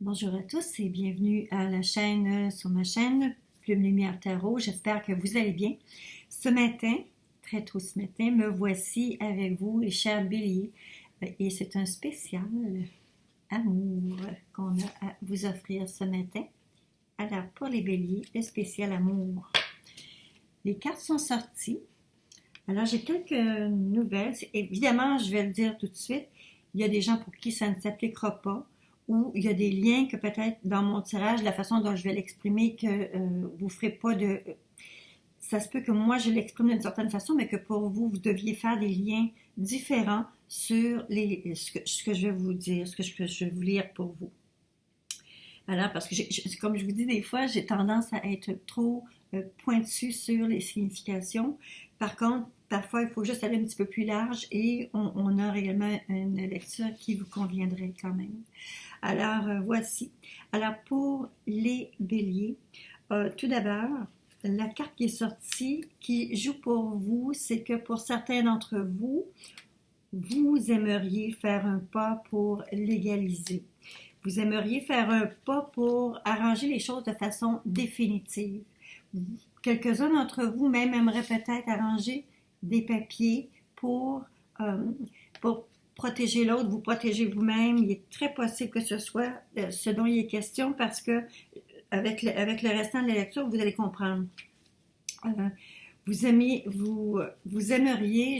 Bonjour à tous et bienvenue à la chaîne, sur ma chaîne Plume Lumière Tarot. J'espère que vous allez bien. Ce matin, très tôt ce matin, me voici avec vous, les chers béliers. Et c'est un spécial amour qu'on a à vous offrir ce matin. Alors, pour les béliers, le spécial amour. Les cartes sont sorties. Alors, j'ai quelques nouvelles. Évidemment, je vais le dire tout de suite, il y a des gens pour qui ça ne s'appliquera pas, ou il y a des liens que peut-être dans mon tirage, la façon dont je vais l'exprimer, que vous ne ferez pas de... Ça se peut que moi, je l'exprime d'une certaine façon, mais que pour vous, vous deviez faire des liens différents sur ce que je vais vous dire, ce que je vais vous lire pour vous. Alors, parce que, comme je vous dis, des fois, j'ai tendance à être trop pointue sur les significations. Par contre, parfois, il faut juste aller un petit peu plus large et on a réellement une lecture qui vous conviendrait quand même. Alors, voici. Alors, pour les béliers, tout d'abord, la carte qui est sortie, qui joue pour vous, c'est que pour certains d'entre vous, vous aimeriez faire un pas pour légaliser. Vous aimeriez faire un pas pour arranger les choses de façon définitive. Quelques-uns d'entre vous même aimeraient peut-être arranger des papiers pour protéger l'autre, vous protéger vous-même. Il est très possible que ce soit ce dont il est question parce que avec le restant de la lecture, vous allez comprendre. Vous aimeriez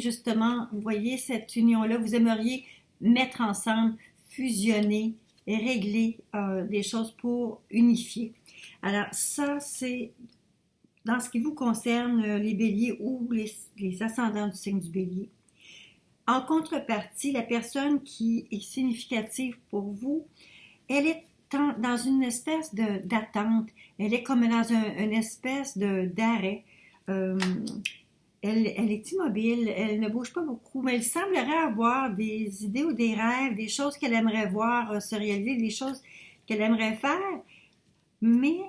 justement, vous voyez cette union-là, vous aimeriez mettre ensemble, fusionner et régler des choses pour unifier. Alors ça, c'est dans ce qui vous concerne, les béliers ou les ascendants du signe du bélier. En contrepartie, la personne qui est significative pour vous, elle est dans une espèce d'attente. Elle est comme dans une espèce d'arrêt. Elle est immobile, elle ne bouge pas beaucoup, mais elle semblerait avoir des idées ou des rêves, des choses qu'elle aimerait voir se réaliser, des choses qu'elle aimerait faire. Mais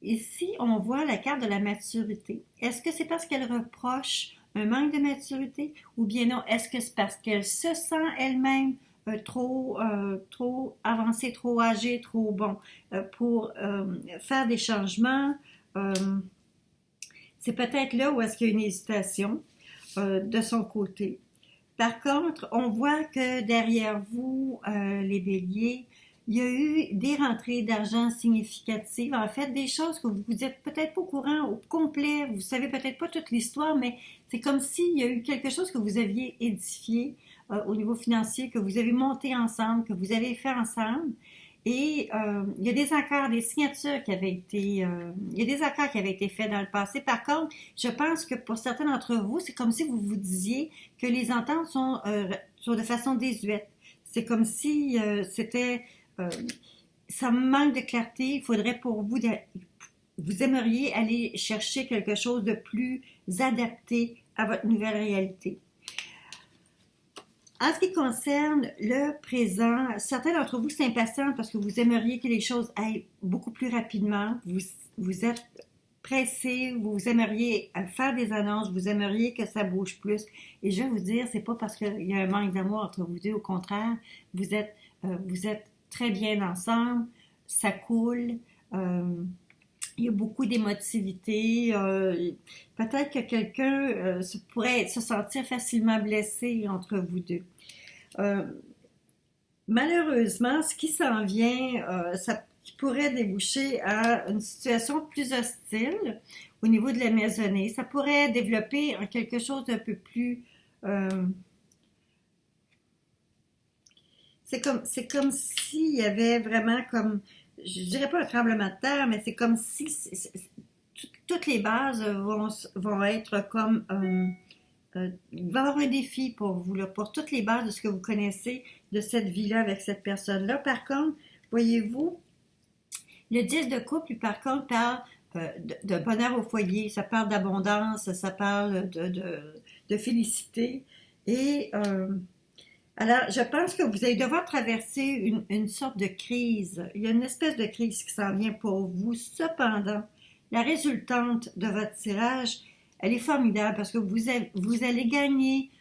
ici, on voit la carte de la maturité. Est-ce que c'est parce qu'elle reproche un manque de maturité ou bien non? Est-ce que c'est parce qu'elle se sent elle-même trop avancée, trop âgée, trop bon pour faire des changements? C'est peut-être là où est-ce qu'il y a une hésitation de son côté. Par contre, on voit que derrière vous, les béliers, il y a eu des rentrées d'argent significatives, en fait, des choses que vous n'êtes peut-être pas au courant au complet, vous savez peut-être pas toute l'histoire, mais c'est comme s'il y a eu quelque chose que vous aviez édifié au niveau financier, que vous avez monté ensemble, que vous avez fait ensemble. Et il y a des accords, des signatures qui avaient été, il y a des accords qui avaient été faits dans le passé. Par contre, je pense que pour certains d'entre vous, c'est comme si vous vous disiez que les ententes sont de façon désuète. C'est comme si ça manque de clarté. Il faudrait pour vous, vous aimeriez aller chercher quelque chose de plus adapté à votre nouvelle réalité. En ce qui concerne le présent, certains d'entre vous s'impatientent parce que vous aimeriez que les choses aillent beaucoup plus rapidement. Vous êtes pressé, vous aimeriez faire des annonces, vous aimeriez que ça bouge plus. Et je vais vous dire, c'est pas parce qu'il y a un manque d'amour entre vous deux, au contraire, vous êtes très bien ensemble, ça coule. Il y a beaucoup d'émotivité. Peut-être que quelqu'un pourrait se sentir facilement blessé entre vous deux. Malheureusement, ce qui s'en vient, ça pourrait déboucher à une situation plus hostile au niveau de la maisonnée. Ça pourrait développer en quelque chose d'un peu plus... c'est comme s'il y avait vraiment comme... Je dirais pas un tremblement de terre, mais c'est comme si toutes les bases vont être comme... il va y avoir un défi pour vous, là, pour toutes les bases de ce que vous connaissez de cette vie-là avec cette personne-là. Par contre, voyez-vous, le 10 de couple, par contre, parle de bonheur au foyer, ça parle d'abondance, ça parle de félicité. Et alors, je pense que vous allez devoir traverser une sorte de crise. Il y a une espèce de crise qui s'en vient pour vous. Cependant, la résultante de votre tirage, elle est formidable parce que vous allez gagner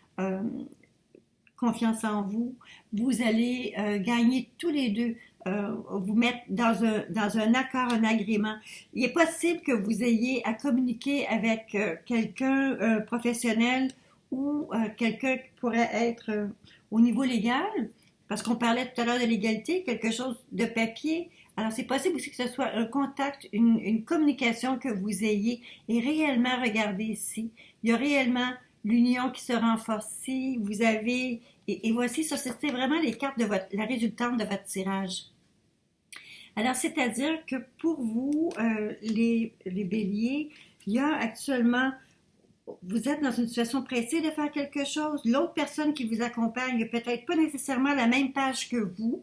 confiance en vous. Vous allez gagner tous les deux vous mettre dans un accord, un agrément. Il est possible que vous ayez à communiquer avec quelqu'un professionnel ou quelqu'un qui pourrait être au niveau légal, parce qu'on parlait tout à l'heure de l'égalité, quelque chose de papier. Alors, c'est possible aussi que ce soit un contact, une communication que vous ayez. Et réellement, regardez ici, il y a réellement l'union qui se renforce. Si vous avez... Et voici, ça, c'était vraiment les cartes de la résultante de votre tirage. Alors, c'est-à-dire que pour vous, les béliers, il y a actuellement... Vous êtes dans une situation pressée de faire quelque chose. L'autre personne qui vous accompagne n'est peut-être pas nécessairement à la même page que vous.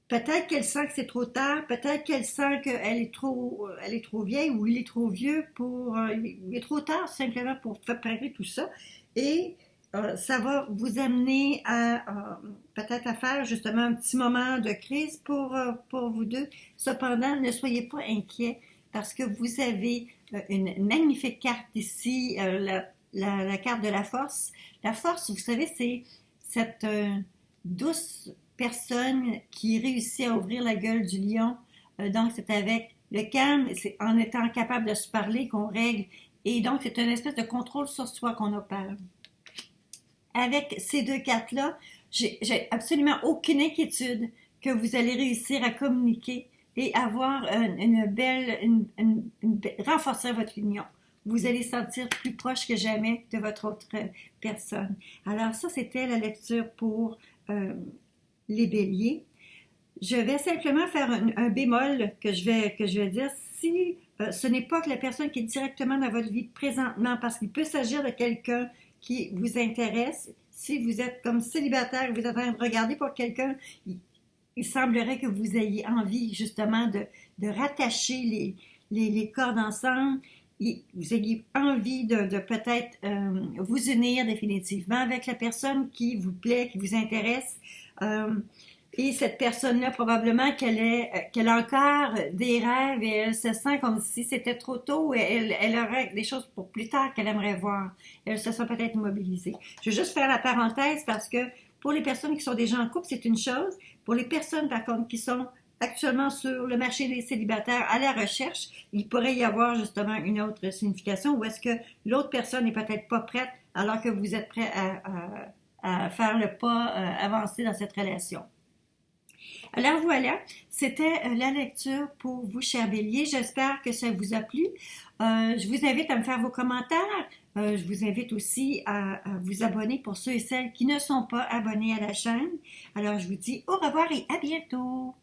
Peut-être qu'elle sent que c'est trop tard, peut-être qu'elle sent qu'elle est trop vieille ou il est trop vieux pour... il est trop tard simplement pour préparer tout ça. Et ça va vous amener à peut-être à faire justement un petit moment de crise pour vous deux. Cependant, ne soyez pas inquiets parce que vous avez une magnifique carte ici, la carte de la force. La force, vous savez, c'est cette douce personne qui réussit à ouvrir la gueule du lion. Donc, c'est avec le calme, c'est en étant capable de se parler qu'on règle. Et donc, c'est une espèce de contrôle sur soi qu'on opère. Avec ces deux cartes-là, j'ai absolument aucune inquiétude que vous allez réussir à communiquer et avoir renforcer votre union. Vous allez sentir plus proche que jamais de votre autre personne. Alors ça, c'était la lecture pour les béliers. Je vais simplement faire un bémol que je vais dire. Si ce n'est pas que la personne qui est directement dans votre vie présentement, parce qu'il peut s'agir de quelqu'un qui vous intéresse. Si vous êtes comme célibataire, vous êtes en train de regarder pour quelqu'un, il semblerait que vous ayez envie justement de rattacher les cordes ensemble. Vous ayez envie de peut-être vous unir définitivement avec la personne qui vous plaît, qui vous intéresse. Et cette personne-là, probablement qu'elle a encore des rêves et elle se sent comme si c'était trop tôt et elle aurait des choses pour plus tard qu'elle aimerait voir. Elle se sent peut-être mobilisée. Je vais juste faire la parenthèse parce que pour les personnes qui sont déjà en couple, c'est une chose. Pour les personnes, par contre, qui sont actuellement sur le marché des célibataires à la recherche, il pourrait y avoir justement une autre signification où est-ce que l'autre personne n'est peut-être pas prête alors que vous êtes prêt à faire le pas avancé dans cette relation. Alors voilà, c'était la lecture pour vous, chers béliers. J'espère que ça vous a plu. Je vous invite à me faire vos commentaires. Je vous invite aussi à vous abonner pour ceux et celles qui ne sont pas abonnés à la chaîne. Alors je vous dis au revoir et à bientôt.